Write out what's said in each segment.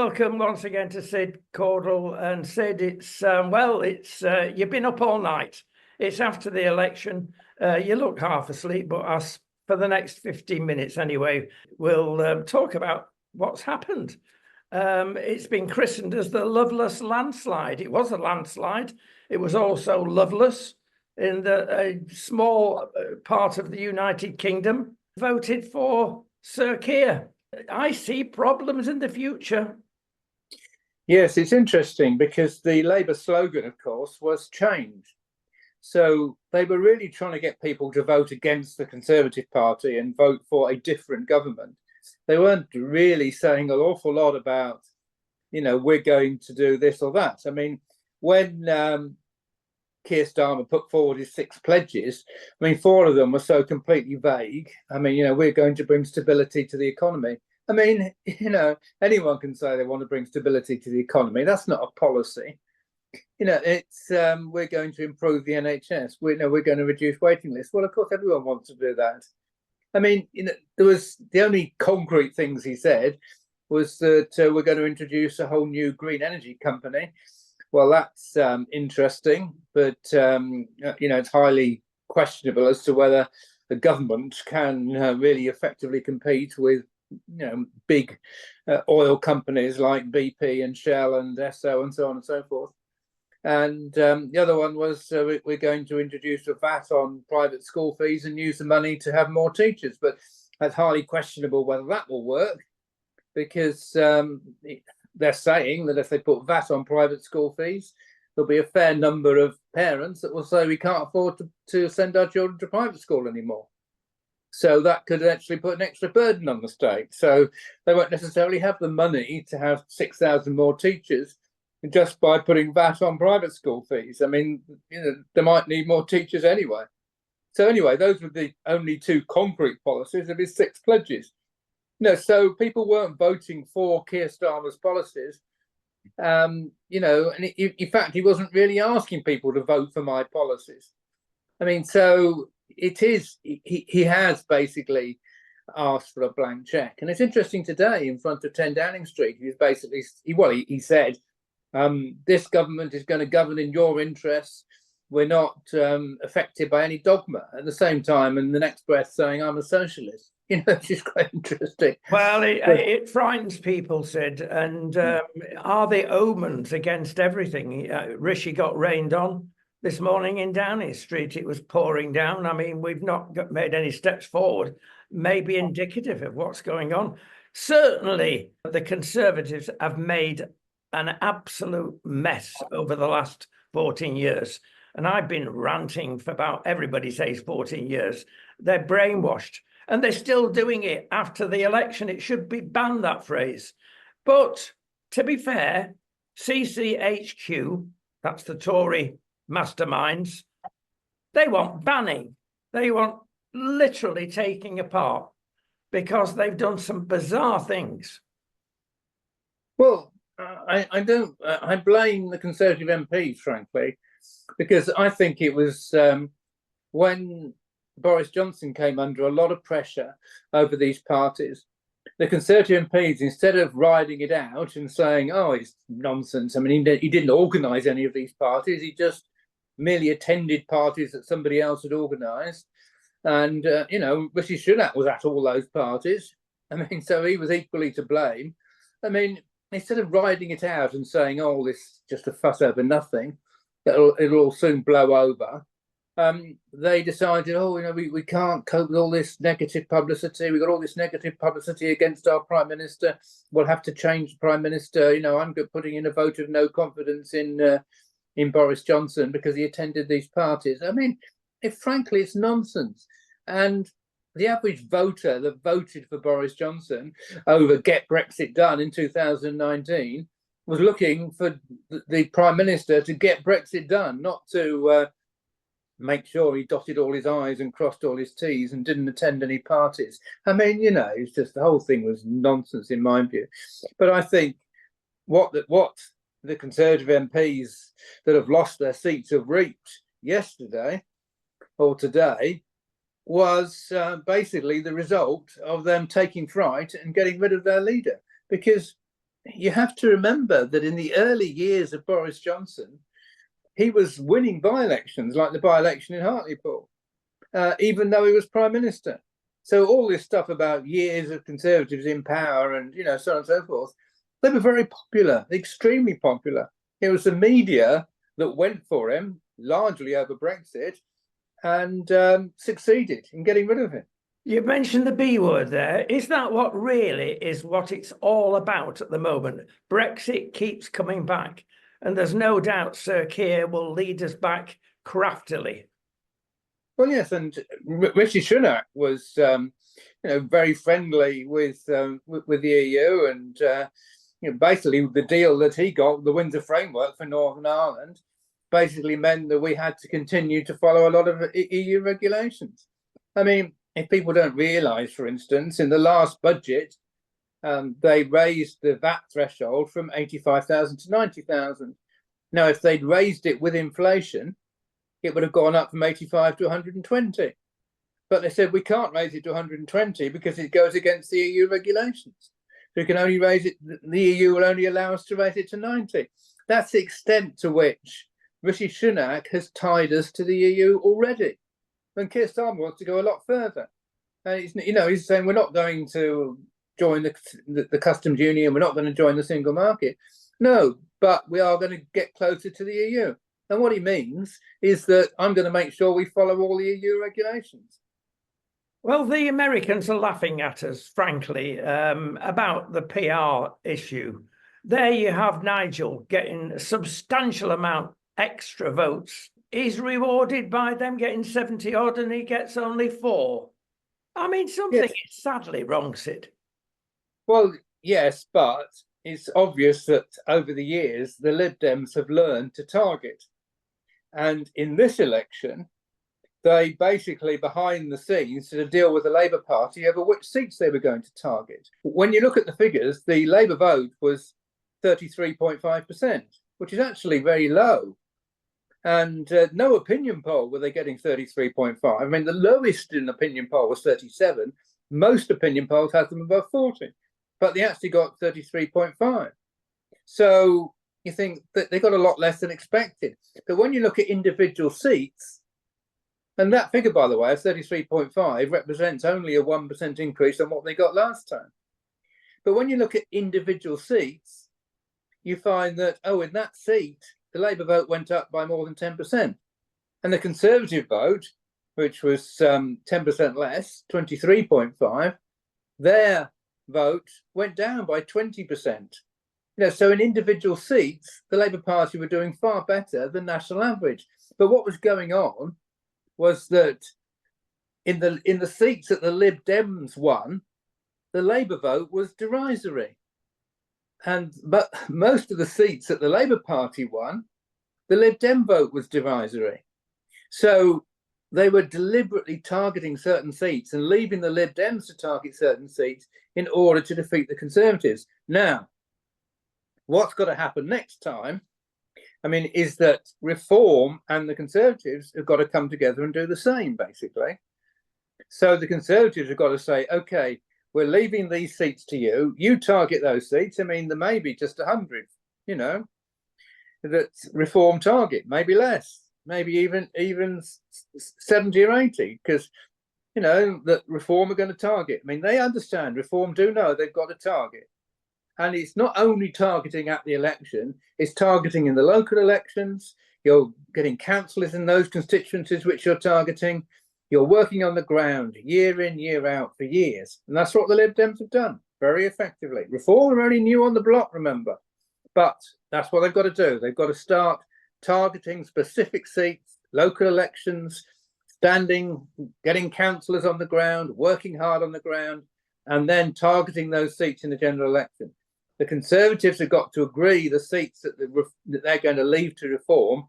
welcome once again to Sid Caudle. And Sid, it's you've been up all night. It's after the election. You look half asleep, but us for the next 15 minutes anyway, we'll talk about what's happened. It's been christened as the Loveless landslide. It was a landslide. It was also loveless in a small part of the United Kingdom voted for Sir Keir. I see problems in the future. Yes, it's interesting because the Labour slogan, of course, was change. So they were really trying to get people to vote against the Conservative Party and vote for a different government. They weren't really saying an awful lot about, we're going to do this or that. I mean, when Keir Starmer put forward his 6 pledges, 4 of them were so completely vague. We're going to bring stability to the economy. Anyone can say they want to bring stability to the economy. That's not a policy. It's we're going to improve the NHS. We're going to reduce waiting lists. Well, of course, everyone wants to do that. There was the only concrete things he said was that we're going to introduce a whole new green energy company. Well, that's interesting, but it's highly questionable as to whether the government can really effectively compete with big oil companies like BP and Shell and Esso and so on and so forth. And the other one was we're going to introduce a VAT on private school fees and use the money to have more teachers. But that's highly questionable whether that will work, because they're saying that if they put VAT on private school fees, there'll be a fair number of parents that will say we can't afford to send our children to private school anymore. So that could actually put an extra burden on the state. So they won't necessarily have the money to have 6,000 more teachers just by putting VAT on private school fees. They might need more teachers anyway. So anyway, those were the only 2 concrete policies of his 6 pledges. So people weren't voting for Keir Starmer's policies. And in fact, he wasn't really asking people to vote for my policies. So it is, he has basically asked for a blank check. And it's interesting today in front of 10 Downing Street, he said, this government is going to govern in your interests. We're not affected by any dogma. At the same time, in the next breath, saying I'm a socialist. It's just quite interesting. Well, it frightens people, Sid. And are they omens against everything? Rishi got rained on this morning in Downing Street. It was pouring down. We've not made any steps forward, maybe indicative of what's going on. Certainly, the Conservatives have made an absolute mess over the last 14 years. And I've been ranting for about, everybody says 14 years. They're brainwashed. And they're still doing it after the election. It should be banned, that phrase. But to be fair, CCHQ, that's the Tory masterminds, they want banning. They want literally taking apart, because they've done some bizarre things. Well, I blame the Conservative MPs, frankly, because I think it was when Boris Johnson came under a lot of pressure over these parties, the Conservative MPs, instead of riding it out and saying, oh, it's nonsense. He didn't organise any of these parties. He just merely attended parties that somebody else had organised. And, Rishi Sunak was at all those parties. So he was equally to blame. Instead of riding it out and saying, oh, this is just a fuss over nothing, it'll all soon blow over, they decided, we can't cope with all this negative publicity. We've got all this negative publicity against our Prime Minister. We'll have to change the Prime Minister. I'm putting in a vote of no confidence in Boris Johnson because he attended these parties. Frankly, it's nonsense. And the average voter that voted for Boris Johnson over Get Brexit Done in 2019 was looking for the Prime Minister to get Brexit done, not to make sure he dotted all his I's and crossed all his T's and didn't attend any parties. It's just the whole thing was nonsense in my view. But I think what the Conservative MPs that have lost their seats have reaped yesterday or today was basically the result of them taking fright and getting rid of their leader. Because you have to remember that in the early years of Boris Johnson, he was winning by-elections, like the by-election in Hartlepool, even though he was Prime Minister. So all this stuff about years of Conservatives in power and, so on and so forth, they were very popular, extremely popular. It was the media that went for him, largely over Brexit, and succeeded in getting rid of him. You mentioned the B word there. Is that what really is what it's all about at the moment? Brexit keeps coming back, and there's no doubt Sir Keir will lead us back craftily. Well, yes, and Rishi Sunak was, very friendly with the EU, and basically the deal that he got, the Windsor Framework for Northern Ireland, basically meant that we had to continue to follow a lot of EU regulations. I mean, if people don't realise, for instance, in the last budget, they raised the VAT threshold from 85,000 to 90,000. Now, if they'd raised it with inflation, it would have gone up from 85 to 120. But they said we can't raise it to 120 because it goes against the EU regulations. So we can only raise it, the EU will only allow us to raise it to 90. That's the extent to which Rishi Sunak has tied us to the EU already. And Keir Starmer wants to go a lot further. And he's saying we're not going to join the customs union, we're not going to join the single market. No, but we are going to get closer to the EU. And what he means is that I'm going to make sure we follow all the EU regulations. Well, the Americans are laughing at us, frankly, about the PR issue. There you have Nigel getting a substantial amount extra votes. He's rewarded by them getting 70 odd and he gets only 4. I mean, something is sadly wrong, Sid. Well, yes, but it's obvious that over the years, the Lib Dems have learned to target. And in this election, they basically, behind the scenes, did a deal with the Labour Party over which seats they were going to target. When you look at the figures, the Labour vote was 33.5%, which is actually very low. And no opinion poll were they getting 33.5. I mean, the lowest in opinion poll was 37. Most opinion polls had them above 40, but they actually got 33.5. So you think that they got a lot less than expected. But when you look at individual seats, and that figure, by the way, of 33.5 represents only a 1% increase on what they got last time. But when you look at individual seats, you find that, in that seat, the Labour vote went up by more than 10%. And the Conservative vote, which was 10% less, 23.5, their vote went down by 20%. So in individual seats, the Labour Party were doing far better than national average. But what was going on was that in the seats that the Lib Dems won, the Labour vote was derisory. But most of the seats that the Labour Party won, the Lib Dem vote was derisory. So they were deliberately targeting certain seats and leaving the Lib Dems to target certain seats in order to defeat the Conservatives. Now, what's got to happen next time, is that Reform and the Conservatives have got to come together and do the same, basically. So the Conservatives have got to say, OK, we're leaving these seats to you. You target those seats. There may be just 100, that Reform target, maybe less, maybe even 70 or 80, because, that Reform are going to target. They understand, Reform do know they've got a target. And it's not only targeting at the election, it's targeting in the local elections. You're getting councillors in those constituencies which you're targeting. You're working on the ground year in, year out for years. And that's what the Lib Dems have done very effectively. Reform are only new on the block, remember. But that's what they've got to do. They've got to start targeting specific seats, local elections, getting councillors on the ground, working hard on the ground, and then targeting those seats in the general election. The Conservatives have got to agree the seats that they're going to leave to Reform,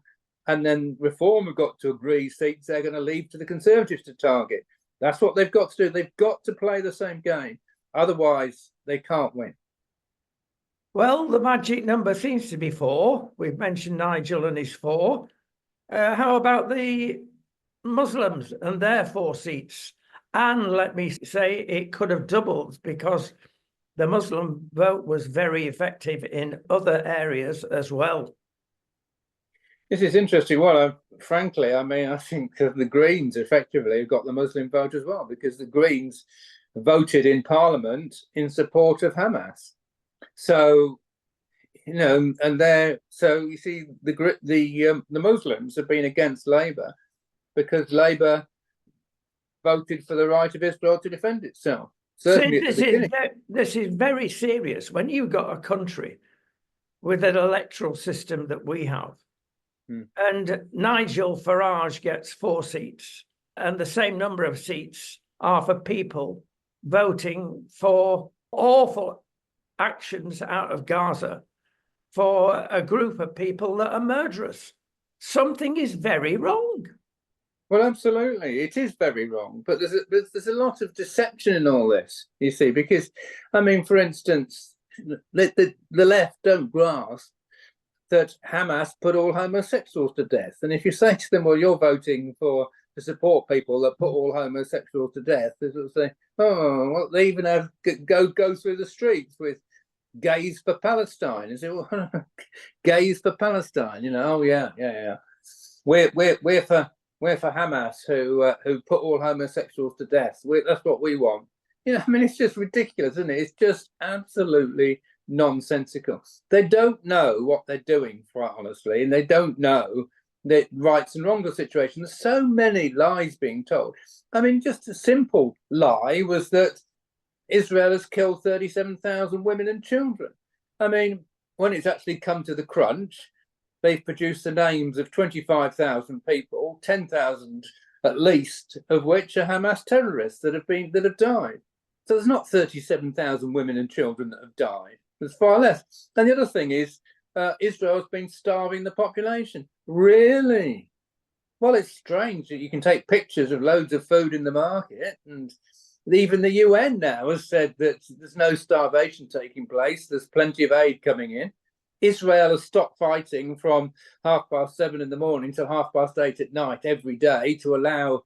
and then Reform have got to agree seats they're going to leave to the Conservatives to target. That's what they've got to do. They've got to play the same game. Otherwise, they can't win. Well, the magic number seems to be 4. We've mentioned Nigel and his 4. How about the Muslims and their 4 seats? And let me say, it could have doubled because the Muslim vote was very effective in other areas as well. This is interesting. Well, frankly, I mean, I think the Greens effectively have got the Muslim vote as well, because the Greens voted in Parliament in support of Hamas. So, you know, and so you see, the Muslims have been against Labour because Labour voted for the right of Israel to defend itself. Certainly, this is very serious. When you've got a country with an electoral system that we have, and Nigel Farage gets 4 seats, and the same number of seats are for people voting for awful actions out of Gaza for a group of people that are murderous. Something is very wrong. Well, absolutely, it is very wrong. But there's a lot of deception in all this, you see, because, I mean, for instance, the left don't grasp that Hamas put all homosexuals to death. And if you say to them, well, you're voting to support people that put all homosexuals to death, they sort of say, oh, well, they even have go through the streets with gays for Palestine. And say, well, gays for Palestine, you know, oh yeah. We're for Hamas who put all homosexuals to death. That's what we want. You know, I mean, it's just ridiculous, isn't it? It's just absolutely nonsensical. They don't know what they're doing, quite honestly, and they don't know the rights and wrongs of the situation. There's so many lies being told. I mean, just a simple lie was that Israel has killed 37,000 women and children. I mean, when it's actually come to the crunch, they've produced the names of 25,000 people, 10,000 at least of which are Hamas terrorists that have died. So there's not 37,000 women and children that have died. There's far less. And the other thing is, Israel's been starving the population. Really? Well, it's strange that you can take pictures of loads of food in the market, and even the UN now has said that there's no starvation taking place. There's plenty of aid coming in. Israel has stopped fighting from 7:30 in the morning till 8:30 at night every day to allow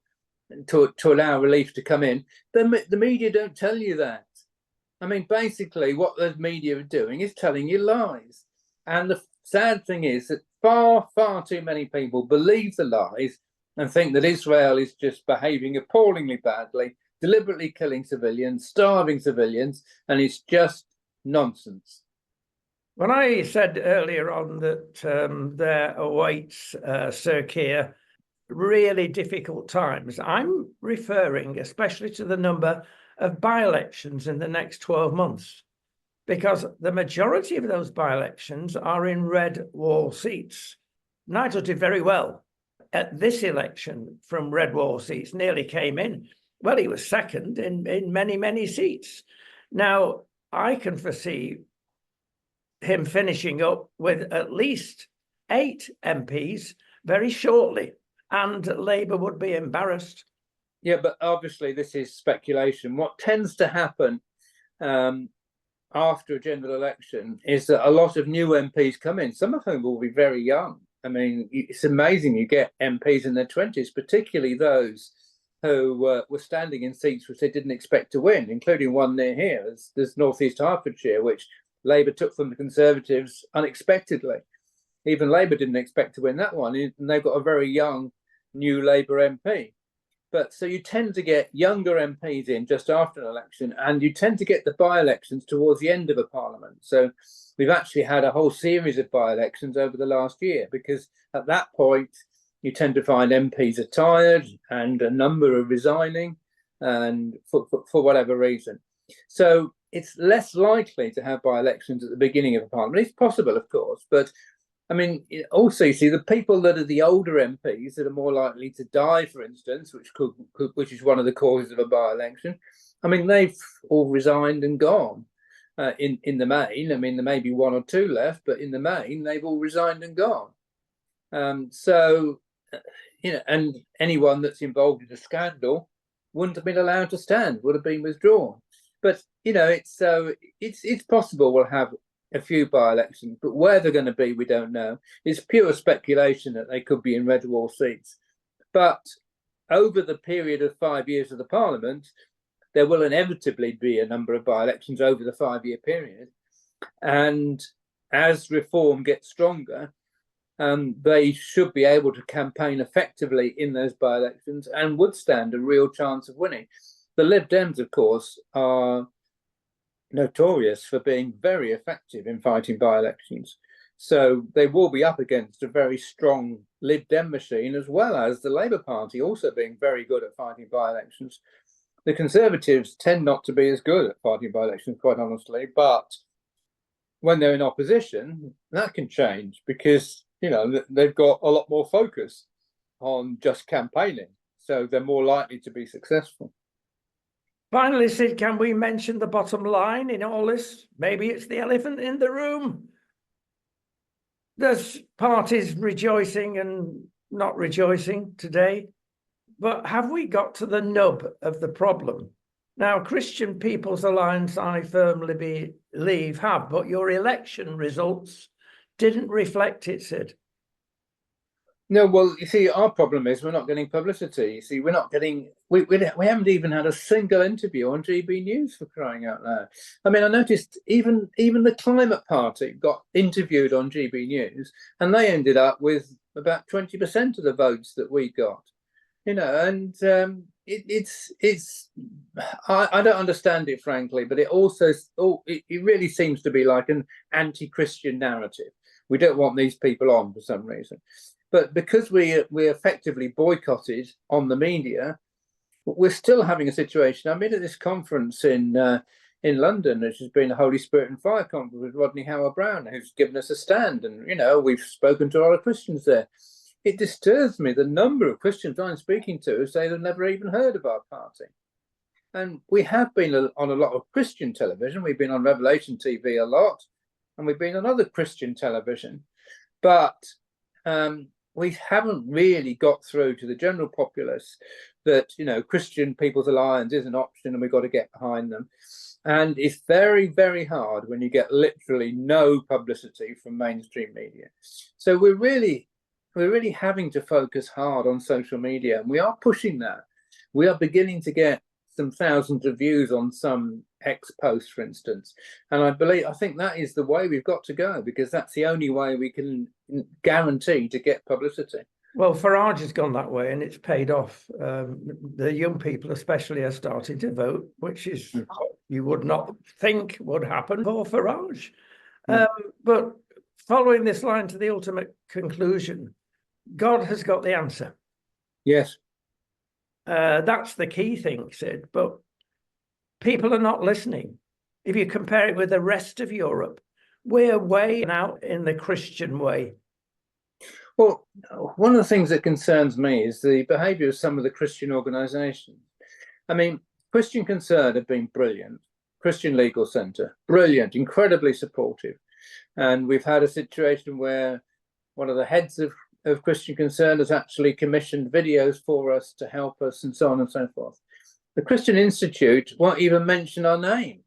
relief to come in. The media don't tell you that. I mean, basically, what the media are doing is telling you lies. And the sad thing is that far, far too many people believe the lies and think that Israel is just behaving appallingly badly, deliberately killing civilians, starving civilians, and it's just nonsense. When I said earlier on that there awaits Sir Keir really difficult times, I'm referring especially to the number of by-elections in the next 12 months, because the majority of those by-elections are in red wall seats. Nigel did very well at this election from red wall seats, nearly came in. Well, he was second in many, many seats. Now, I can foresee him finishing up with at least 8 MPs very shortly, and Labour would be embarrassed. Yeah, but obviously this is speculation. What tends to happen after a general election is that a lot of new MPs come in, some of whom will be very young. I mean, it's amazing you get MPs in their 20s, particularly those who were standing in seats which they didn't expect to win, including one near here. There's North East Hertfordshire, which Labour took from the Conservatives unexpectedly. Even Labour didn't expect to win that one, and they've got a very young new Labour MP. But so you tend to get younger MPs in just after an election, and you tend to get the by-elections towards the end of a parliament. So we've actually had a whole series of by-elections over the last year, because at that point you tend to find MPs are tired and a number are resigning, and for whatever reason. So it's less likely to have by-elections at the beginning of a parliament. It's possible, of course, but I mean, also you see the people that are the older MPs that are more likely to die, for instance, which is one of the causes of a by-election. I mean, they've all resigned and gone in the main. I mean, there may be 1 or 2 left, but in the main, they've all resigned and gone. So, you know, and anyone that's involved in a scandal wouldn't have been allowed to stand, would have been withdrawn. But you know, it's possible we'll have a few by-elections, but where they're going to be, we don't know. It's pure speculation that they could be in red wall seats. But over the period of 5 years of the Parliament, there will inevitably be a number of by-elections over the 5-year period. And as reform gets stronger, they should be able to campaign effectively in those by-elections and would stand a real chance of winning. The Lib Dems, of course, are notorious for being very effective in fighting by-elections. So they will be up against a very strong Lib Dem machine, as well as the Labour Party also being very good at fighting by-elections. The Conservatives tend not to be as good at fighting by-elections, quite honestly, but when they're in opposition, that can change because, you know, they've got a lot more focus on just campaigning. So they're more likely to be successful. Finally, Sid, can we mention the bottom line in all this? Maybe it's the elephant in the room. There's parties rejoicing and not rejoicing today, but have we got to the nub of the problem? Now, Christian People's Alliance, I firmly believe, have, but your election results didn't reflect it, Sid. No, well, you see, our problem is we're not getting publicity. You see, we're not getting, we haven't even had a single interview on GB News, for crying out loud. I mean, I noticed even the Climate Party got interviewed on GB News, and they ended up with about 20% of the votes that we got. You know, and I don't understand it, frankly, but it also, it really seems to be like an anti-Christian narrative. We don't want these people on for some reason. But because we effectively boycotted on the media, we're still having a situation. I'm in at this conference in London, which has been a Holy Spirit and Fire conference with Rodney Howard-Browne, who's given us a stand. And, you know, we've spoken to a lot of Christians there. It disturbs me the number of Christians I'm speaking to who say they've never even heard of our party. And we have been on a lot of Christian television. We've been on Revelation TV a lot, and we've been on other Christian television. But we haven't really got through to the general populace that, you know, Christian People's Alliance is an option and we've got to get behind them. And it's very, very hard when you get literally no publicity from mainstream media. So we're really having to focus hard on social media, and we are pushing that. We are beginning to get some thousands of views on some X posts, for instance. And I think that is the way we've got to go, because that's the only way we can guarantee to get publicity. Well, Farage has gone that way and it's paid off. The young people especially are starting to vote, which is you would not think would happen for Farage. But following this line to the ultimate conclusion, God has got the answer. Yes. That's the key thing, Sid, but people are not listening. If you compare it with the rest of Europe, we're way out in the Christian way. Well, one of the things that concerns me is the behaviour of some of the Christian organisations. I mean, Christian Concern have been brilliant. Christian Legal Centre, brilliant, incredibly supportive. And we've had a situation where one of the heads of Christian Concern has actually commissioned videos for us to help us and so on and so forth. The Christian Institute won't even mention our name.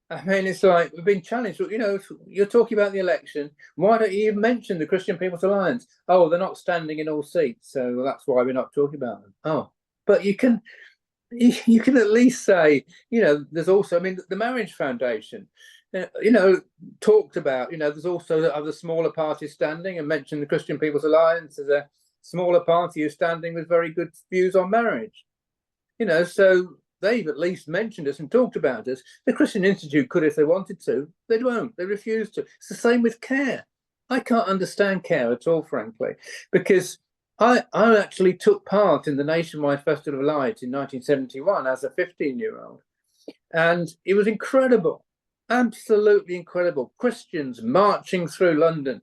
I mean, it's like we've been challenged. You know, you're talking about the election. Why don't you even mention the Christian People's Alliance? Oh, they're not standing in all seats, so that's why we're not talking about them. Oh, but you can at least say, you know, there's also, I mean, the Marriage Foundation, you know, talked about, you know, there's also other smaller parties standing, and mentioned the Christian People's Alliance as a smaller party who's standing with very good views on marriage. You know, so they've at least mentioned us and talked about us. The Christian Institute could if they wanted to. They won't. They refuse to. It's the same with CARE. I can't understand CARE at all, frankly, because I actually took part in the Nationwide Festival of Light in 1971 as a 15-year-old. And it was incredible, absolutely incredible. Christians marching through London,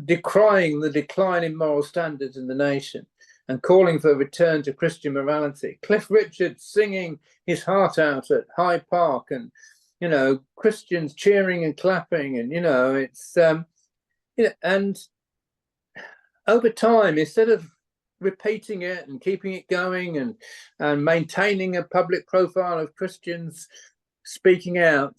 decrying the decline in moral standards in the nation and calling for a return to Christian morality. Cliff Richard singing his heart out at Hyde Park, and, you know, Christians cheering and clapping, and, you know, it's, you know, and over time, instead of repeating it and keeping it going and maintaining a public profile of Christians speaking out,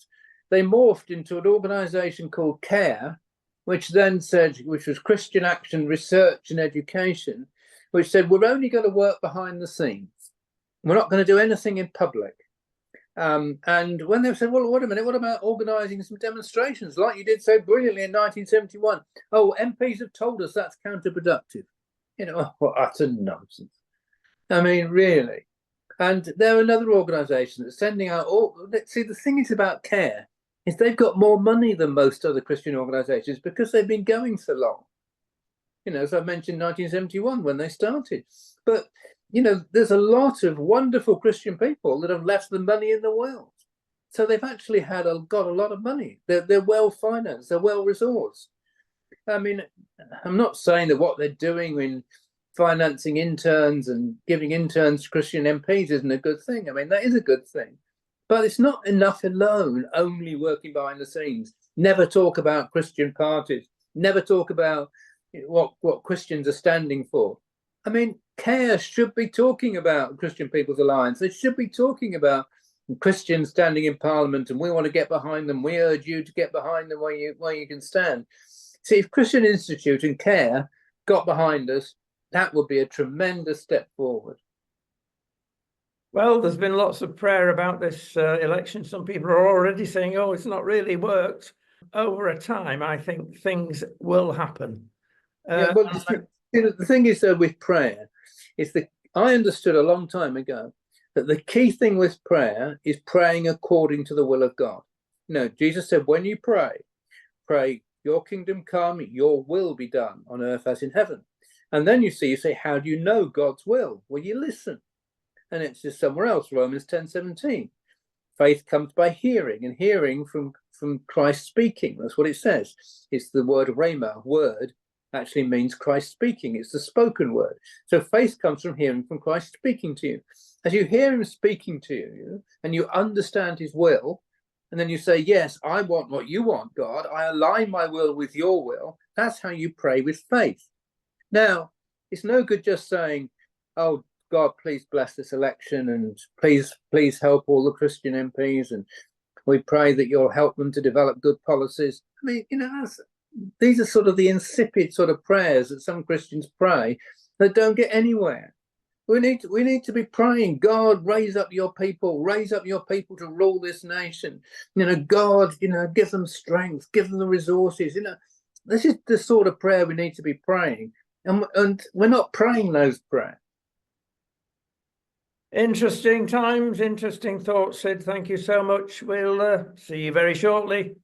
they morphed into an organization called CARE, which then said, which was Christian Action Research and Education, which said, we're only going to work behind the scenes. We're not going to do anything in public. And when they said, well, wait a minute, what about organising some demonstrations like you did so brilliantly in 1971? Oh, MPs have told us that's counterproductive. You know, what utter nonsense. I mean, really. And there are another organisation that's sending out all. See, the thing is about CARE is they've got more money than most other Christian organisations because they've been going so long. You know, as I mentioned, 1971 when they started. But you know, there's a lot of wonderful Christian people that have left the money in the world. So they've actually got a lot of money. They're well financed. They're well resourced. I mean, I'm not saying that what they're doing in financing interns and giving interns to Christian MPs isn't a good thing. I mean, that is a good thing. But it's not enough alone, only working behind the scenes. Never talk about Christian parties. Never talk about what Christians are standing for. I mean, CARE should be talking about Christian People's Alliance. They should be talking about Christians standing in Parliament, and we want to get behind them. We urge you to get behind them where you can stand. See, if Christian Institute and CARE got behind us, that would be a tremendous step forward. Well, there's been lots of prayer about this election. Some people are already saying, oh, it's not really worked. Over a time, I think things will happen. Yeah, well, the thing is, though, with prayer, is that I understood a long time ago that the key thing with prayer is praying according to the will of God. You know, Jesus said, when you pray, your kingdom come, your will be done on earth as in heaven. And then you say, how do you know God's will? Well, you listen. And it's just somewhere else, Romans 10:17. Faith comes by hearing, and hearing from Christ speaking. That's what it says. It's the word rhema, word, actually means Christ speaking. It's the spoken word. So faith comes from hearing from Christ speaking to you. As you hear him speaking to you and you understand his will, and then you say, yes, I want what you want, God. I align my will with your will. That's how you pray with faith. Now, it's no good just saying, oh, God, please bless this election, and please help all the Christian MPs, and we pray that you'll help them to develop good policies. I mean, you know, these are sort of the insipid sort of prayers that some Christians pray that don't get anywhere. We need to be praying, God, raise up your people to rule this nation. You know, God, you know, give them strength, give them the resources. You know, this is the sort of prayer we need to be praying, and we're not praying those prayers. Interesting times, interesting thoughts, Sid. Thank you so much. We'll see you very shortly.